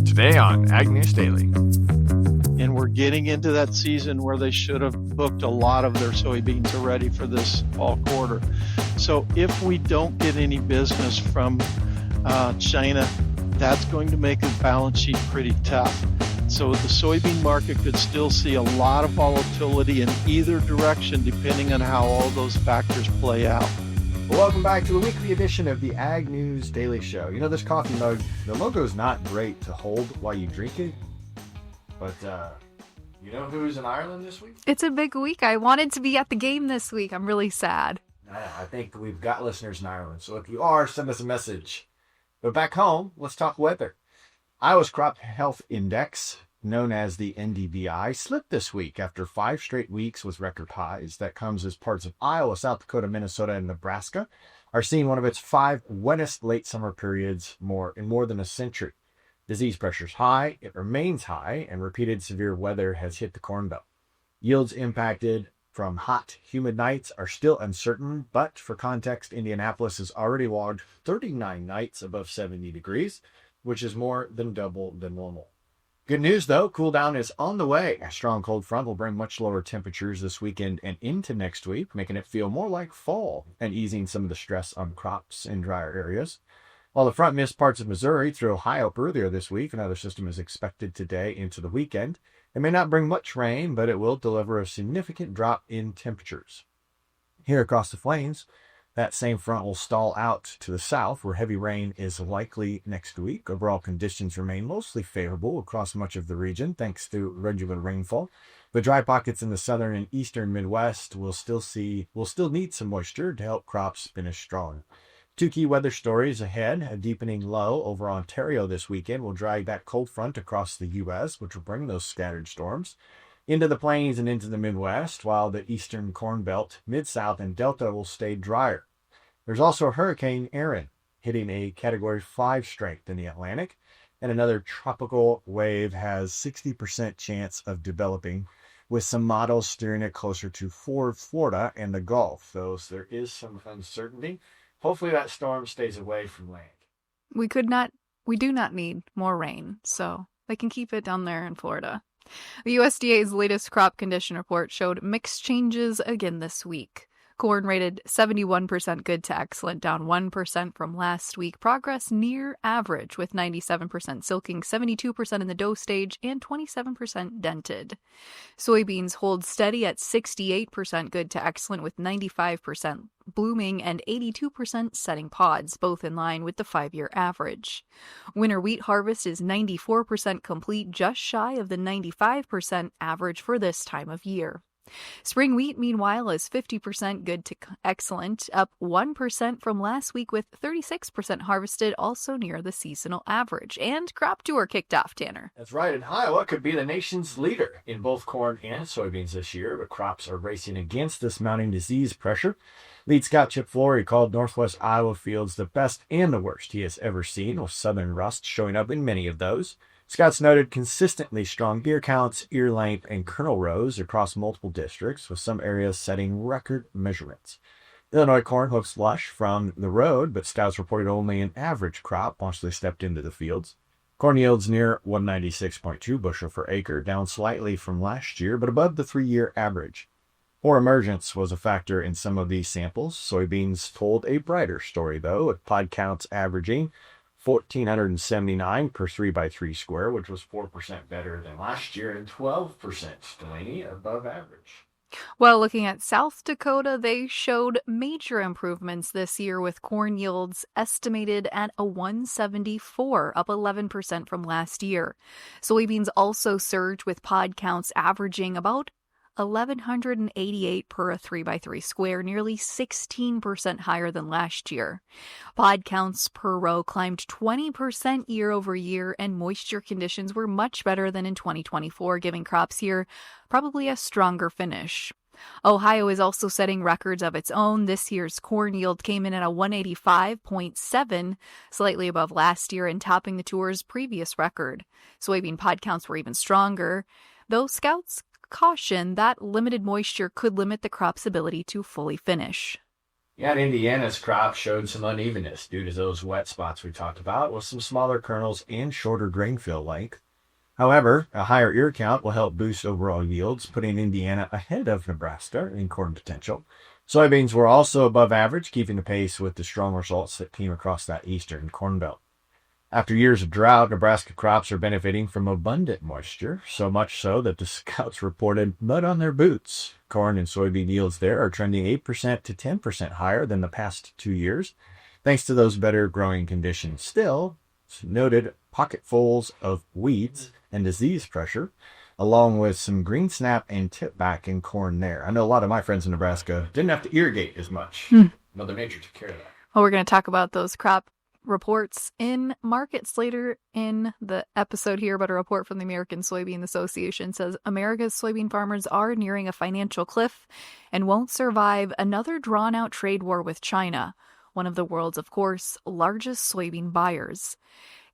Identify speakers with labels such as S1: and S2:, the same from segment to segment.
S1: Today on Ag News Daily.
S2: And we're getting into that season where they should have booked a lot of their soybeans already for this fall quarter. So if we don't get any business from China, that's going to make the balance sheet pretty tough. So the soybean market could still see a lot of volatility in either direction depending on how all those factors play out.
S3: Well, welcome back to a weekly edition of the Ag News Daily Show. You know, this coffee mug, the logo's not great to hold while you drink it, but you know who's in Ireland this week?
S4: It's a big week. I wanted to be at the game this week. I'm really sad.
S3: I think we've got listeners in Ireland, so if you are, send us a message. But back home, let's talk weather. Iowa's Crop Health Index, known as the NDVI, slipped this week after 5 straight weeks with record highs. That comes as parts of Iowa, South Dakota, Minnesota, and Nebraska are seeing one of its 5 wettest late summer periods in more than a century. Disease pressure's high, it remains high, and repeated severe weather has hit the Corn Belt. Yields impacted from hot, humid nights are still uncertain, but for context, Indianapolis has already logged 39 nights above 70 degrees, which is more than double than normal. Good news, though, cool down is on the way. A strong cold front will bring much lower temperatures this weekend and into next week, making it feel more like fall and easing some of the stress on crops in drier areas. While the front missed parts of Missouri through Ohio earlier this week, another system is expected today into the weekend. It may not bring much rain, but it will deliver a significant drop in temperatures. Here across the plains, that same front will stall out to the south, where heavy rain is likely next week. Overall conditions remain mostly favorable across much of the region, thanks to regular rainfall. The dry pockets in the southern and eastern Midwest will still need some moisture to help crops finish strong. 2 key weather stories ahead. A deepening low over Ontario this weekend will drag that cold front across the U.S., which will bring those scattered storms into the plains and into the Midwest, while the eastern Corn Belt, Mid-South, and Delta will stay drier. There's also Hurricane Erin hitting a Category 5 strength in the Atlantic, and another tropical wave has 60% chance of developing, with some models steering it closer to Florida and the Gulf, though there is some uncertainty. Hopefully that storm stays away from land.
S4: We do not need more rain, so they can keep it down there in Florida. The USDA's latest crop condition report showed mixed changes again this week. Corn rated 71% good to excellent, down 1% from last week. Progress near average, with 97% silking, 72% in the dough stage, and 27% dented. Soybeans hold steady at 68% good to excellent, with 95% blooming and 82% setting pods, both in line with the 5-year average. Winter wheat harvest is 94% complete, just shy of the 95% average for this time of year. Spring wheat, meanwhile, is 50% good to excellent, up 1% from last week, with 36% harvested, also near the seasonal average. And crop tour kicked off, Tanner.
S3: That's right, and Iowa could be the nation's leader in both corn and soybeans this year, but crops are racing against this mounting disease pressure. Lead scout Chip Flory called Northwest Iowa fields the best and the worst he has ever seen, with southern rust showing up in many of those. Scouts noted consistently strong ear counts, ear length, and kernel rows across multiple districts, with some areas setting record measurements. Illinois corn looks lush from the road, but scouts reported only an average crop once they stepped into the fields. Corn yields near 196.2 bushel per acre, down slightly from last year, but above the 3-year average. Poor emergence was a factor in some of these samples. Soybeans told a brighter story, though, with pod counts averaging 1,479 per 3x3 square, which was 4% better than last year and 12%, Delaney, above average.
S4: Well, looking at South Dakota, they showed major improvements this year, with corn yields estimated at a 174, up 11% from last year. Soybeans also surged, with pod counts averaging about 1,188 per 3x3 square, nearly 16% higher than last year. Pod counts per row climbed 20% year over year, and moisture conditions were much better than in 2024, giving crops here probably a stronger finish. Ohio is also setting records of its own. This year's corn yield came in at a 185.7, slightly above last year and topping the tour's previous record. Soybean pod counts were even stronger, though scouts caution that limited moisture could limit the crop's ability to fully finish.
S3: Yeah, and Indiana's crop showed some unevenness due to those wet spots we talked about, with some smaller kernels and shorter grain fill length. However, a higher ear count will help boost overall yields, putting Indiana ahead of Nebraska in corn potential. Soybeans were also above average, keeping the pace with the strong results that came across that eastern corn belt. After years of drought, Nebraska crops are benefiting from abundant moisture, so much so that the scouts reported mud on their boots. Corn and soybean yields there are trending 8% to 10% higher than the past 2 years, thanks to those better growing conditions. Still, it's noted pocketfuls of weeds and disease pressure, along with some green snap and tipback in corn there. I know a lot of my friends in Nebraska didn't have to irrigate as much. Mother Nature took care of that.
S4: Well, we're going to talk about those crop reports in markets later in the episode here, but a report from the American Soybean Association says America's soybean farmers are nearing a financial cliff and won't survive another drawn-out trade war with China, one of the world's, of course, largest soybean buyers.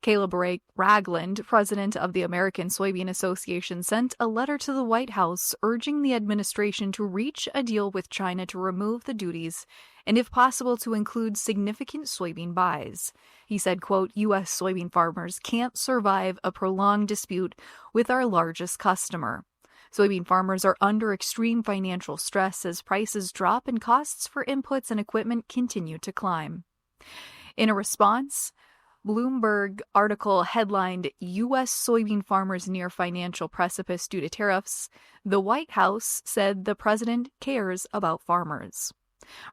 S4: Caleb Ragland, president of the American Soybean Association, sent a letter to the White House urging the administration to reach a deal with China to remove the duties and, if possible, to include significant soybean buys. He said, quote, U.S. soybean farmers can't survive a prolonged dispute with our largest customer. Soybean farmers are under extreme financial stress as prices drop and costs for inputs and equipment continue to climb. In a response, Bloomberg article headlined U.S. soybean farmers near financial precipice due to tariffs. The White House said the president cares about farmers.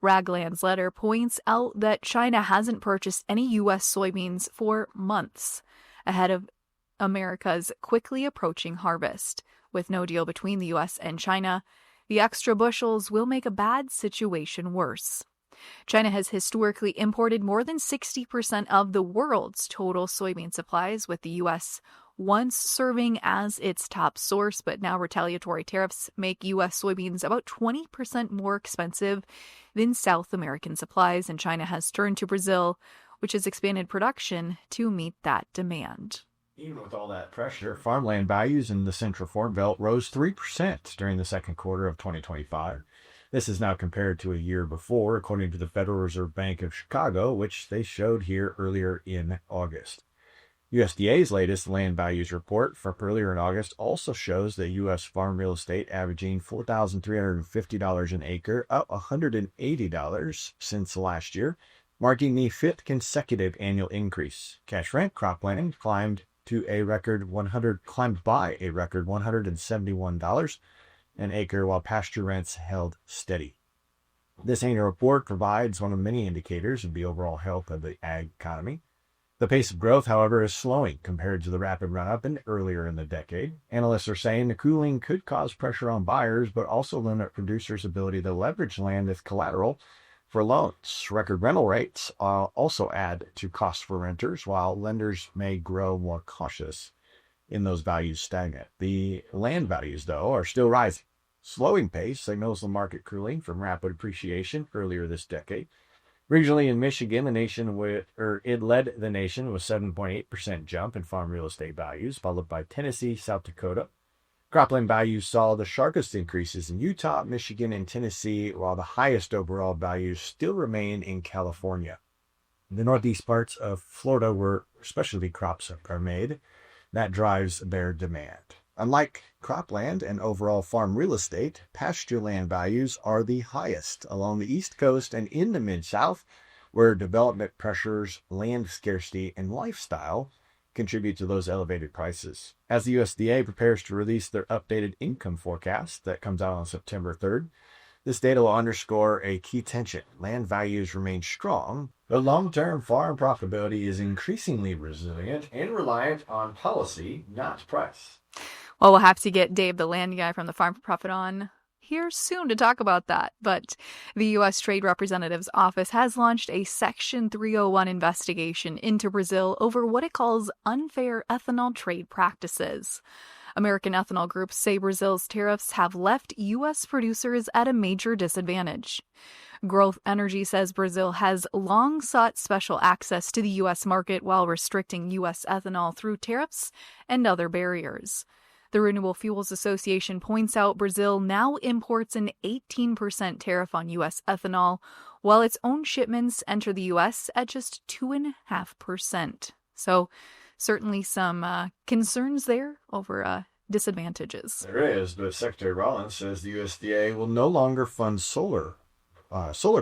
S4: Ragland's letter points out that China hasn't purchased any U.S. soybeans for months ahead of America's quickly approaching harvest. With no deal between the U.S. and China, the extra bushels will make a bad situation worse. China has historically imported more than 60% of the world's total soybean supplies, with the U.S. once serving as its top source, but now retaliatory tariffs make U.S. soybeans about 20% more expensive than South American supplies, and China has turned to Brazil, which has expanded production to meet that demand.
S3: Even with all that pressure, farmland values in the Central Corn Belt rose 3% during the second quarter of 2025. This is now compared to a year before, according to the Federal Reserve Bank of Chicago, which they showed here earlier in August. USDA's latest land values report from earlier in August also shows that U.S. farm real estate averaging $4,350 an acre, up $180 since last year, marking the fifth consecutive annual increase. Cash rent cropland climbed by a record $171 an acre, while pasture rents held steady. This annual report provides one of many indicators of the overall health of the ag economy. The pace of growth, however, is slowing compared to the rapid run-up earlier in the decade. Analysts are saying the cooling could cause pressure on buyers, but also limit producers' ability to leverage land as collateral for loans. Record rental rates also add to costs for renters, while lenders may grow more cautious in those values stagnant. The land values, though, are still rising. Slowing pace signals the market cooling from rapid appreciation earlier this decade. Regionally in Michigan, it led the nation with 7.8% jump in farm real estate values, followed by Tennessee, South Dakota. Cropland values saw the sharpest increases in Utah, Michigan, and Tennessee, while the highest overall values still remain in California. The northeast parts of Florida, where specialty crops are made, that drives their demand. Unlike cropland and overall farm real estate, pasture land values are the highest along the East Coast and in the Mid-South, where development pressures, land scarcity, and lifestyle contribute to those elevated prices. As the USDA prepares to release their updated income forecast that comes out on September 3rd, this data will underscore a key tension. Land values remain strong, but long-term farm profitability is increasingly resilient and reliant on policy, not price.
S4: Well, we'll have to get Dave, the land guy from the Farm for Profit, on here soon to talk about that. But the U.S. Trade Representative's office has launched a Section 301 investigation into Brazil over what it calls unfair ethanol trade practices. American ethanol groups say Brazil's tariffs have left U.S. producers at a major disadvantage. Growth Energy says Brazil has long sought special access to the U.S. market while restricting U.S. ethanol through tariffs and other barriers. The Renewable Fuels Association points out Brazil now imports an 18% tariff on U.S. ethanol, while its own shipments enter the U.S. at just 2.5%. So certainly some concerns there over disadvantages.
S3: There is, but Secretary Rollins says the USDA will no longer fund solar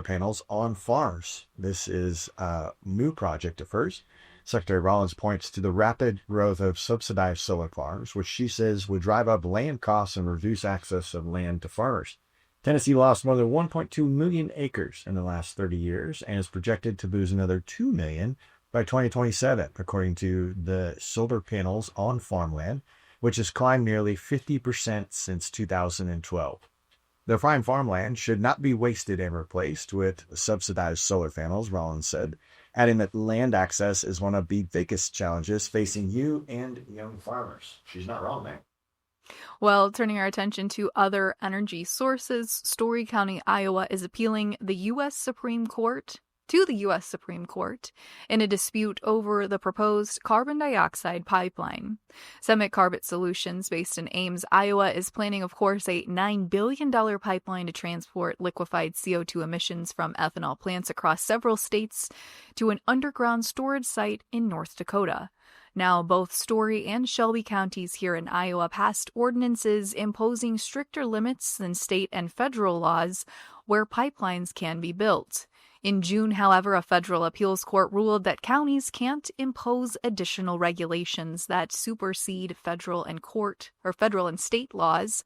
S3: panels on farms. This is a new project at first. Secretary Rollins points to the rapid growth of subsidized solar farms, which she says would drive up land costs and reduce access of land to farmers. Tennessee lost more than 1.2 million acres in the last 30 years and is projected to lose another 2 million by 2027, according to the solar panels on farmland, which has climbed nearly 50% since 2012. The prime farmland should not be wasted and replaced with subsidized solar panels, Rollins said, adding that land access is one of the biggest challenges facing you and young farmers. She's not wrong there.
S4: Well, turning our attention to other energy sources, Story County, Iowa is appealing the U.S. Supreme Court in a dispute over the proposed carbon dioxide pipeline. Summit Carbon Solutions, based in Ames, Iowa, is planning, of course, a $9 billion pipeline to transport liquefied CO2 emissions from ethanol plants across several states to an underground storage site in North Dakota. Now, both Story and Shelby counties here in Iowa passed ordinances imposing stricter limits than state and federal laws where pipelines can be built. In June, however, a federal appeals court ruled that counties can't impose additional regulations that supersede federal and state laws.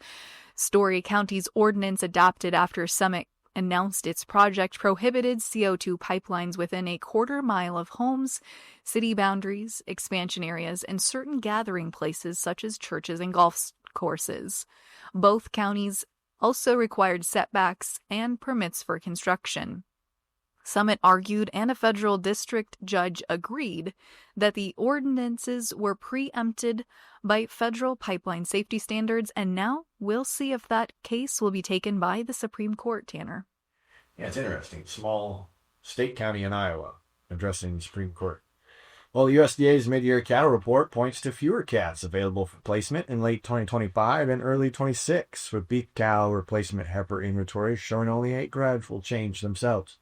S4: Story County's ordinance, adopted after Summit announced its project, prohibited CO2 pipelines within a quarter-mile of homes, city boundaries, expansion areas, and certain gathering places such as churches and golf courses. Both counties also required setbacks and permits for construction. Summit argued, and a federal district judge agreed, that the ordinances were preempted by federal pipeline safety standards, and now we'll see if that case will be taken by the Supreme Court, Tanner.
S3: Yeah, it's interesting. Small state county in Iowa addressing the Supreme Court. Well, the USDA's mid-year cattle report points to fewer calves available for placement in late 2025 and early 26, with beef cow replacement heifer inventory showing only 8 gradual change themselves.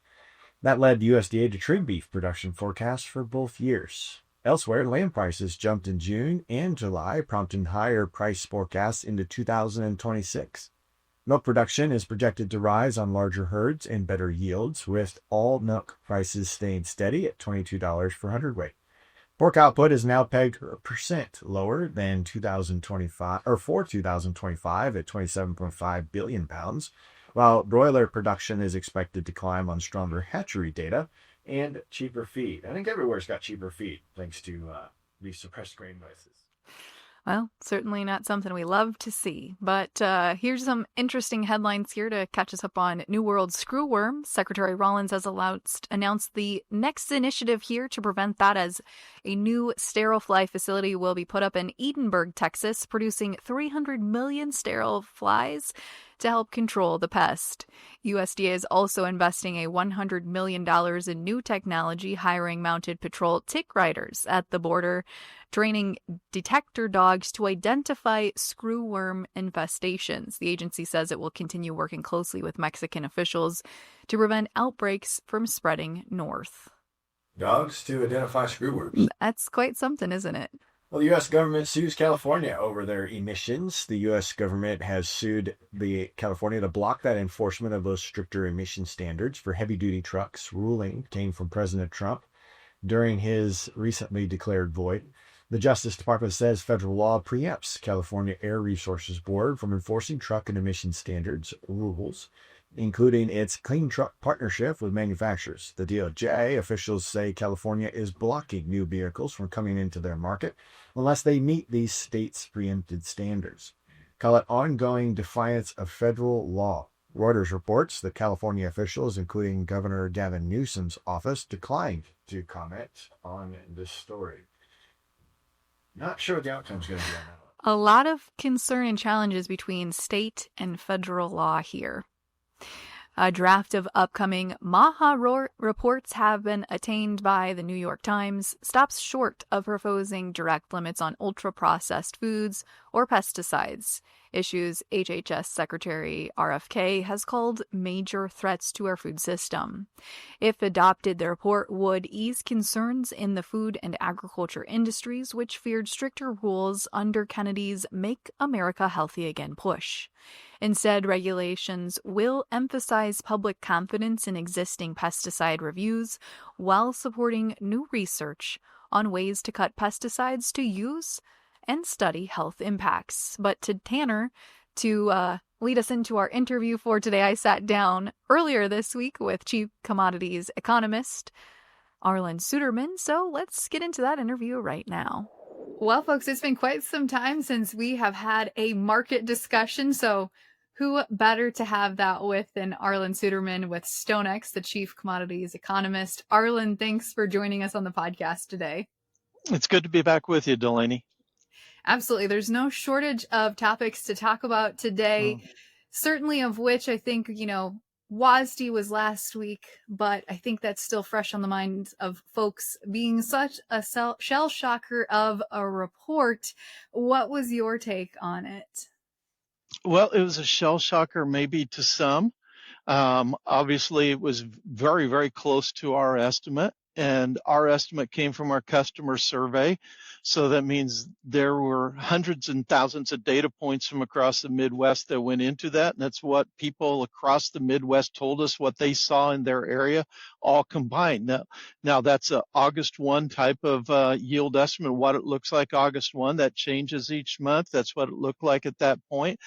S3: That led the USDA to trim beef production forecasts for both years. Elsewhere, lamb prices jumped in June and July, prompting higher price forecasts into 2026. Milk production is projected to rise on larger herds and better yields, with all milk prices staying steady at $22 per hundredweight. Pork output is now pegged 1% lower than 2025 at 27.5 billion pounds. While broiler production is expected to climb on stronger hatchery data and cheaper feed. I think everywhere's got cheaper feed thanks to these suppressed grain prices.
S4: Well, certainly not something we love to see. But here's some interesting headlines here to catch us up on New World screwworm. Secretary Rollins has announced the next initiative here to prevent that, as a new sterile fly facility will be put up in Edinburgh, Texas, producing 300 million sterile flies to help control the pest. USDA is also investing a $100 million in new technology, hiring mounted patrol tick riders at the border, training detector dogs to identify screwworm infestations. The agency says it will continue working closely with Mexican officials to prevent outbreaks from spreading north.
S3: Dogs to identify screwworms.
S4: That's quite something, isn't it?
S3: Well, the U.S. government sues California over their emissions. The U.S. government has sued California to block that enforcement of those stricter emission standards for heavy-duty trucks. Ruling came from President Trump during his recently declared void. The Justice Department says federal law preempts California Air Resources Board from enforcing truck and emission standards rules, including its Clean Truck Partnership with manufacturers. The DOJ officials say California is blocking new vehicles from coming into their market unless they meet these states' preempted standards. Call it ongoing defiance of federal law. Reuters reports that California officials, including Governor Gavin Newsom's office, declined to comment on this story. Not sure what the outcome is going to be on that one.
S4: A lot of concern and challenges between state and federal law here. A draft of upcoming MAHA reports have been attained by the New York Times, stops short of proposing direct limits on ultra-processed foods or pesticides. issues HHS Secretary RFK has called major threats to our food system. If adopted, the report would ease concerns in the food and agriculture industries, which feared stricter rules under Kennedy's Make America Healthy Again push. Instead, regulations will emphasize public confidence in existing pesticide reviews while supporting new research on ways to cut pesticides to use and study health impacts. But to Tanner, to lead us into our interview for today, I sat down earlier this week with Chief Commodities Economist Arlan Suderman, so let's get into that interview right now. Well, folks, it's been quite some time since we have had a market discussion, so who better to have that with than Arlan Suderman with StoneX, the Chief Commodities Economist. Arlan, thanks for joining us on the podcast today.
S2: It's good to be back with you, Delaney.
S4: Absolutely. There's no shortage of topics to talk about today, certainly of which I think, WASDE was last week, but I think that's still fresh on the minds of folks being such a shell shocker of a report. What was your take on it?
S2: Well, it was a shell shocker maybe to some. Obviously, it was very, very close to our estimate, and our estimate came from our customer survey. So that means there were hundreds and thousands of data points from across the Midwest that went into that. And that's what people across the Midwest told us what they saw in their area, all combined. Now that's a August 1 type of yield estimate, what it looks like August 1. That changes each month. That's what it looked like at that point.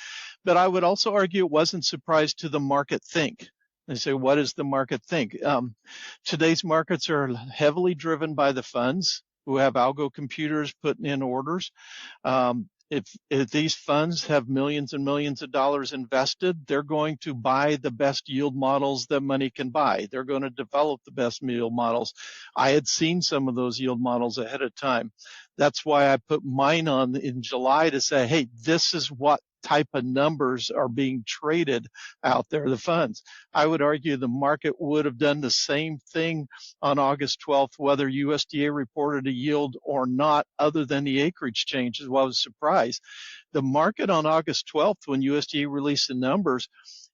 S2: But I would also argue it wasn't surprise to the market think. They say, what does the market think? Today's markets are heavily driven by the funds who have algo computers putting in orders. If these funds have millions and millions of dollars invested, they're going to buy the best yield models that money can buy. They're going to develop the best yield models. I had seen some of those yield models ahead of time. That's why I put mine on in July to say, hey, this is what type of numbers are being traded out there, the funds. I would argue the market would have done the same thing on August 12th, whether USDA reported a yield or not, other than the acreage changes. Well, I was surprised. The market on August 12th, when USDA released the numbers,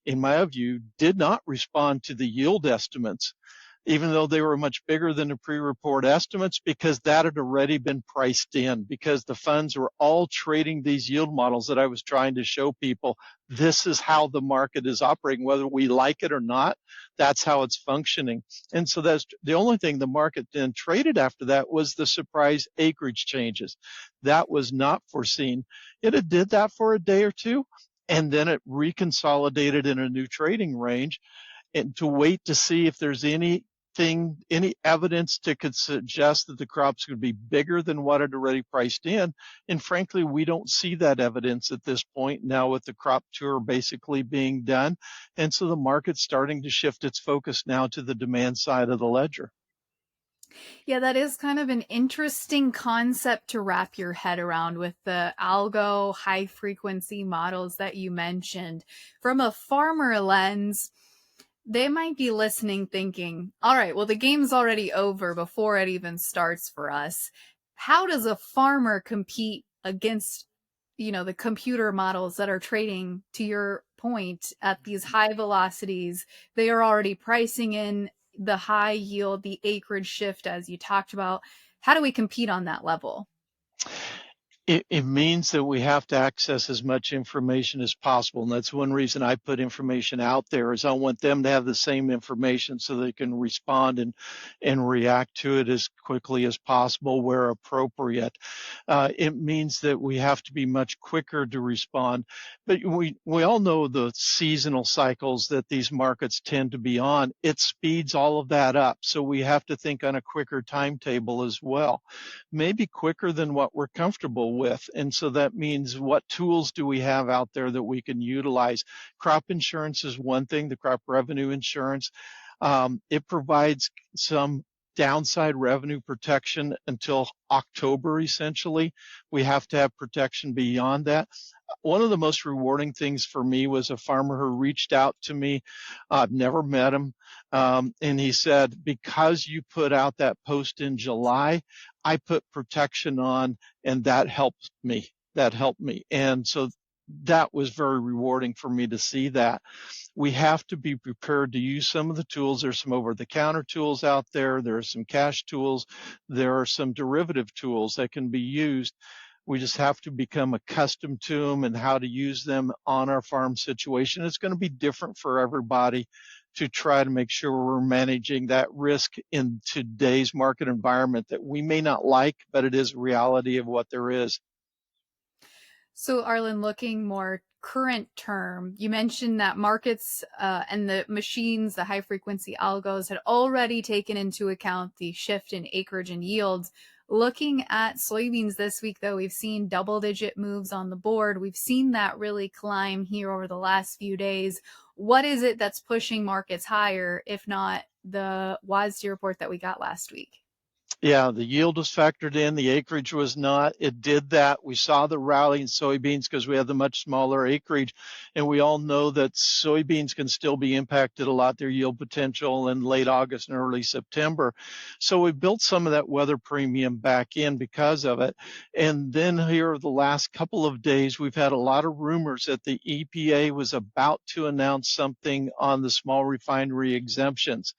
S2: in my view, did not respond to the yield estimates, even though they were much bigger than the pre-report estimates, because that had already been priced in, because the funds were all trading these yield models that I was trying to show people. This is how the market is operating, whether we like it or not. That's how it's functioning. And so that's the only thing the market then traded after that was the surprise acreage changes. That was not foreseen. It did that for a day or two, and then it reconsolidated in a new trading range, and to wait to see if there's any evidence to could suggest that the crops could be bigger than what had already priced in. And frankly, we don't see that evidence at this point now, with the crop tour basically being done. And so the market's starting to shift its focus now to the demand side of the ledger.
S4: Yeah, that is kind of an interesting concept to wrap your head around with the algo high frequency models that you mentioned. From a farmer lens, they might be listening thinking, all right, well, the game's already over before it even starts for us. How does a farmer compete against, the computer models that are trading, to your point, at these high velocities? They are already pricing in the high yield, the acreage shift, as you talked about. How do we compete on that level?
S2: It means that we have to access as much information as possible. And that's one reason I put information out there, is I want them to have the same information so they can respond and react to it as quickly as possible where appropriate. It means that we have to be much quicker to respond. But we all know the seasonal cycles that these markets tend to be on. It speeds all of that up. So we have to think on a quicker timetable as well, maybe quicker than what we're comfortable with. And so that means, what tools do we have out there that we can utilize? Crop insurance is one thing, the crop revenue insurance. It provides some downside revenue protection until October, essentially. We have to have protection beyond that. One of the most rewarding things for me was a farmer who reached out to me. I've never met him. And he said, because you put out that post in July, I put protection on, and that helped me. And so that was very rewarding for me to see that. We have to be prepared to use some of the tools. There's some over-the-counter tools out there. There are some cash tools. There are some derivative tools that can be used. We just have to become accustomed to them and how to use them on our farm situation. It's going to be different for everybody to try to make sure we're managing that risk in today's market environment that we may not like, but it is a reality of what there is.
S4: So, Arlan, looking more current term, you mentioned that markets and the machines, the high frequency algos, had already taken into account the shift in acreage and yields. Looking at soybeans this week, though, we've seen double-digit moves on the board. We've seen that really climb here over the last few days. What is it that's pushing markets higher, if not the WASDE report that we got last week?
S2: Yeah, the yield was factored in. The acreage was not. It did that. We saw the rally in soybeans because we have the much smaller acreage. And we all know that soybeans can still be impacted a lot, their yield potential in late August and early September. So we built some of that weather premium back in because of it. And then here the last couple of days, we've had a lot of rumors that the EPA was about to announce something on the small refinery exemptions.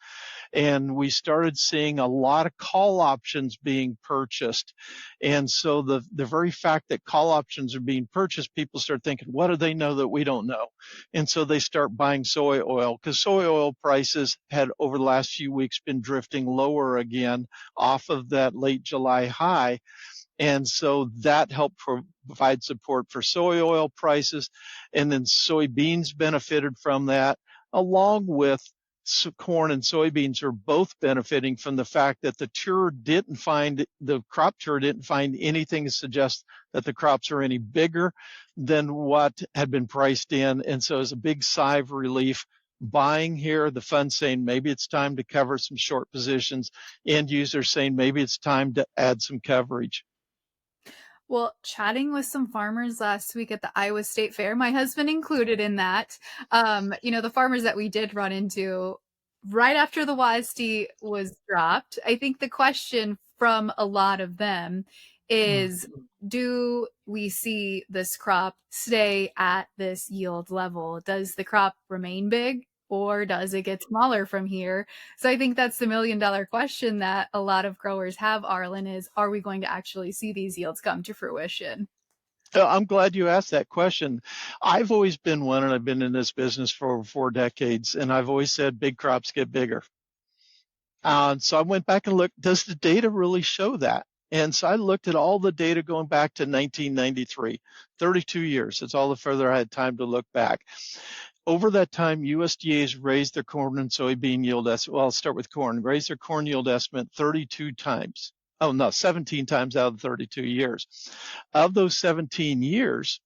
S2: And we started seeing a lot of call options being purchased. And so the very fact that call options are being purchased, people start thinking, what do they know that we don't know? And so they start buying soy oil because soy oil prices had over the last few weeks been drifting lower again off of that late July high. And so that helped provide support for soy oil prices. And then soybeans benefited from that, along with corn and soybeans are both benefiting from the fact that the crop tour didn't find anything to suggest that the crops are any bigger than what had been priced in. And so it's a big sigh of relief buying here, the fund saying maybe it's time to cover some short positions, end users saying maybe it's time to add some coverage.
S4: Well, chatting with some farmers last week at the Iowa State Fair, my husband included in that, the farmers that we did run into right after the WASDE was dropped, I think the question from a lot of them is, do we see this crop stay at this yield level? Does the crop remain big? Or does it get smaller from here? So I think that's the $1 million question that a lot of growers have, Arlan, is, are we going to actually see these yields come to fruition?
S2: I'm glad you asked that question. I've always been one, and I've been in this business for over 4 decades, and I've always said big crops get bigger. So I went back and looked, does the data really show that? And so I looked at all the data going back to 1993, 32 years. That's all the further I had time to look back. Over that time, USDA has raised their corn and soybean yield estimate. Well, I'll start with corn. Raised their corn yield estimate 32 times. Oh, no, 17 times out of 32 years. Of those 17 years,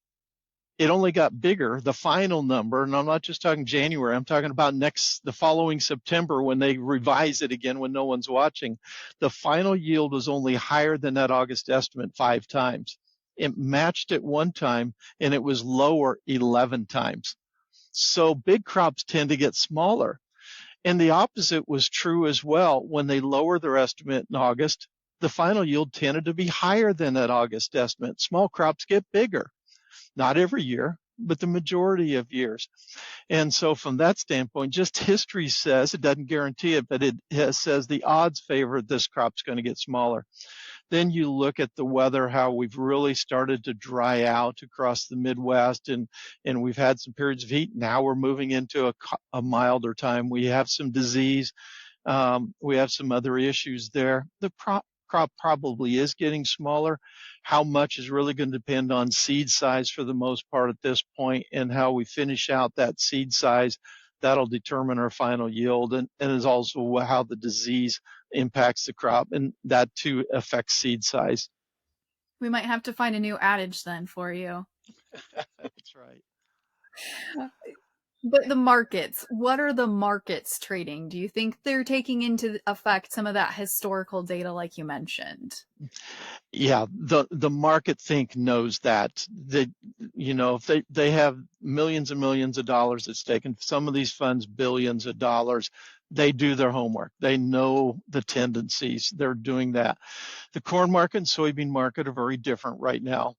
S2: it only got bigger, the final number, and I'm not just talking January, I'm talking about the following September when they revise it again when no one's watching. The final yield was only higher than that August estimate 5 times. It matched it 1 time, and it was lower 11 times. So big crops tend to get smaller. And the opposite was true as well. When they lower their estimate in August, the final yield tended to be higher than that August estimate. Small crops get bigger. Not every year, but the majority of years. And so from that standpoint, just history says, it doesn't guarantee it, but it says the odds favor this crop's going to get smaller. Then you look at the weather, how we've really started to dry out across the Midwest, and we've had some periods of heat. Now we're moving into a milder time. We have some disease. We have some other issues there. The crop probably is getting smaller. How much is really going to depend on seed size for the most part at this point, and how we finish out that seed size. That'll determine our final yield, and is also how the disease impacts the crop, and that too affects seed size.
S4: We might have to find a new adage then for you.
S2: That's right.
S4: But the markets, what are the markets trading? Do you think they're taking into effect some of that historical data like you mentioned?
S2: Yeah, the market knows that. If they have millions and millions of dollars at stake, and some of these funds billions of dollars, they do their homework. They know the tendencies. They're doing that. The corn market and soybean market are very different right now.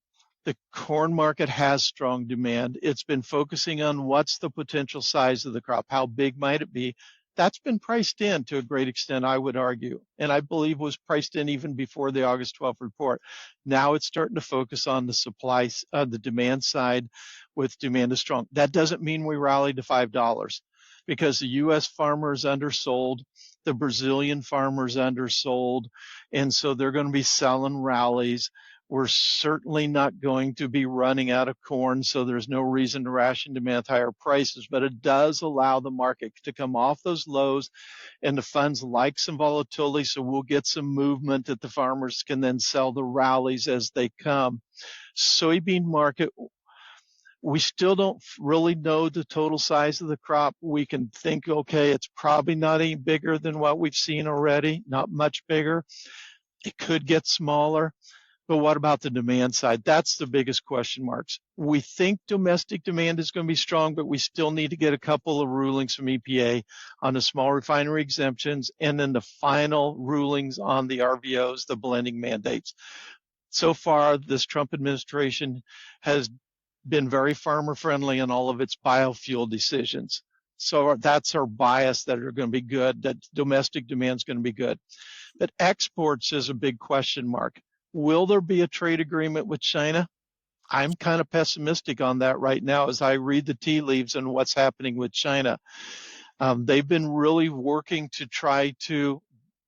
S2: The corn market has strong demand. It's been focusing on what's the potential size of the crop, how big might it be. That's been priced in to a great extent, I would argue, and I believe was priced in even before the August 12th report. Now it's starting to focus on the supply, the demand side, with demand is strong. That doesn't mean we rallied to $5 because the U.S. farmers undersold, the Brazilian farmers undersold, and so they're going to be selling rallies. We're certainly not going to be running out of corn, so there's no reason to ration demand with higher prices, but it does allow the market to come off those lows, and the funds like some volatility, so we'll get some movement that the farmers can then sell the rallies as they come. Soybean market, we still don't really know the total size of the crop. We can think, okay, it's probably not any bigger than what we've seen already, not much bigger. It could get smaller. But what about the demand side? That's the biggest question marks. We think domestic demand is going to be strong, but we still need to get a couple of rulings from EPA on the small refinery exemptions and then the final rulings on the RVOs, the blending mandates. So far, this Trump administration has been very farmer friendly in all of its biofuel decisions. So that's our bias that are going to be good, that domestic demand is going to be good. But exports is a big question mark. Will there be a trade agreement with China? I'm kind of pessimistic on that right now as I read the tea leaves and what's happening with China. They've been really working to try to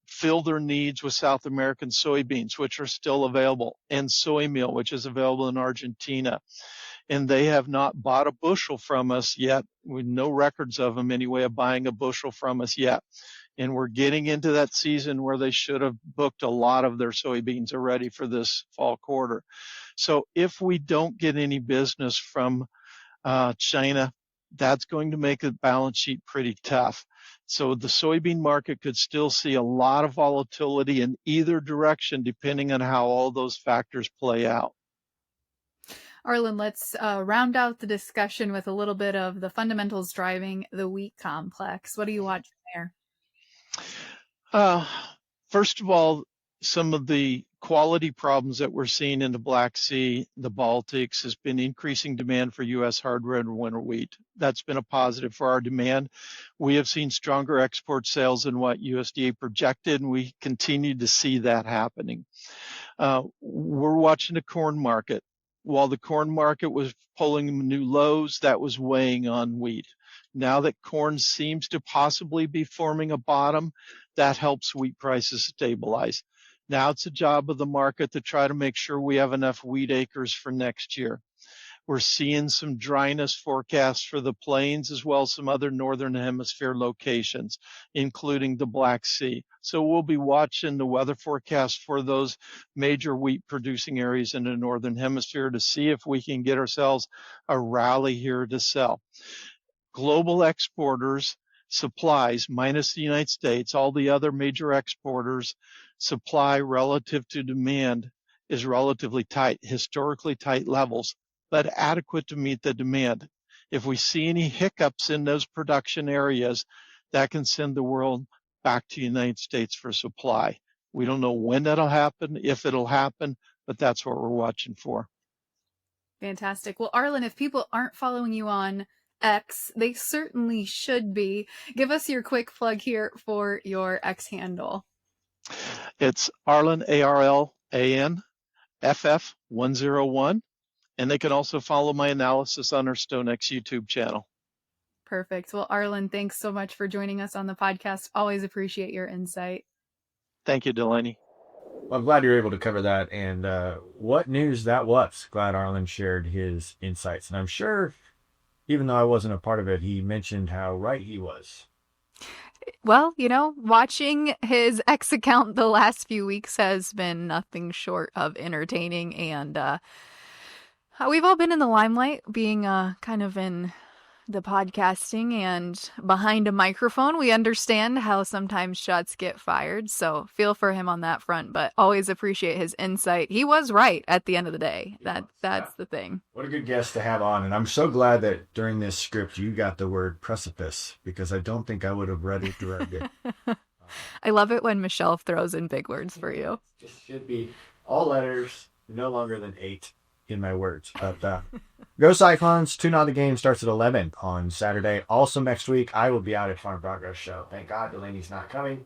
S2: fill their needs with South American soybeans, which are still available, and soy meal, which is available in Argentina. And they have not bought a bushel from us yet, with no records of them anyway, of buying a bushel from us yet. And we're getting into that season where they should have booked a lot of their soybeans already for this fall quarter. So if we don't get any business from China, that's going to make the balance sheet pretty tough. So the soybean market could still see a lot of volatility in either direction, depending on how all those factors play out.
S4: Arlan, let's round out the discussion with a little bit of the fundamentals driving the wheat complex. What are you watching there?
S2: First of all, some of the quality problems that we're seeing in the Black Sea, the Baltics, has been increasing demand for U.S. hard red winter wheat. That's been a positive for our demand. We have seen stronger export sales than what USDA projected, and we continue to see that happening. We're watching the corn market. While the corn market was pulling new lows, that was weighing on wheat. Now that corn seems to possibly be forming a bottom, that helps wheat prices stabilize. Now it's a job of the market to try to make sure we have enough wheat acres for next year. We're seeing some dryness forecasts for the plains as well as some other northern hemisphere locations, including the Black Sea. So we'll be watching the weather forecast for those major wheat producing areas in the northern hemisphere to see if we can get ourselves a rally here to sell. Global exporters supplies minus the United States, all the other major exporters supply relative to demand is relatively tight, historically tight levels, but adequate to meet the demand. If we see any hiccups in those production areas, that can send the world back to the United States for supply. We don't know when that'll happen, if it'll happen, but that's what we're watching for.
S4: Fantastic. Well, Arlan, if people aren't following you on X, they certainly should be. Give us your quick plug here for your X handle.
S2: It's Arlan, ARLAN, FF101. And they can also follow my analysis on our StoneX YouTube channel.
S4: Perfect. Well, Arlan, thanks so much for joining us on the podcast. Always appreciate your insight.
S2: Thank you, Delaney.
S3: Well, I'm glad you were able to cover that. And what news that was. Glad Arlan shared his insights. And I'm sure, even though I wasn't a part of it, he mentioned how right he was.
S4: Well, you know, watching his X account the last few weeks has been nothing short of entertaining, and we've all been in the limelight, being kind of in the podcasting and behind a microphone. We understand how sometimes shots get fired, so feel for him on that front, but always appreciate his insight. He was right at the end of the day. That's the thing. What
S3: a good guest to have on, and I'm so glad that during this script you got the word precipice, because I don't think I would have read it directly.
S4: I love it when Michelle throws in big words for you.
S3: It should be all letters, no longer than 8. in my words. But go Cyclones. Tune on the game. Starts at 11 on Saturday. Also next week, I will be out at Farm Progress Show. Thank God Delaney's not coming.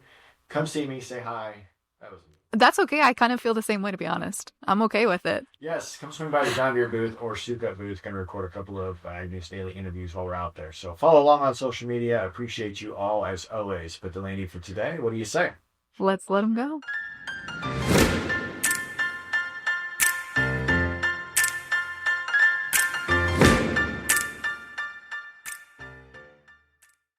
S3: Come see me. Say hi. That was me.
S4: That's okay. I kind of feel the same way, to be honest. I'm okay with it.
S3: Yes, come swing by the John Deere booth or Suka booth. Going to record a couple of Agnews Daily interviews while we're out there. So follow along on social media. I appreciate you all as always. But Delaney, for today, what do you say?
S4: Let's let them go.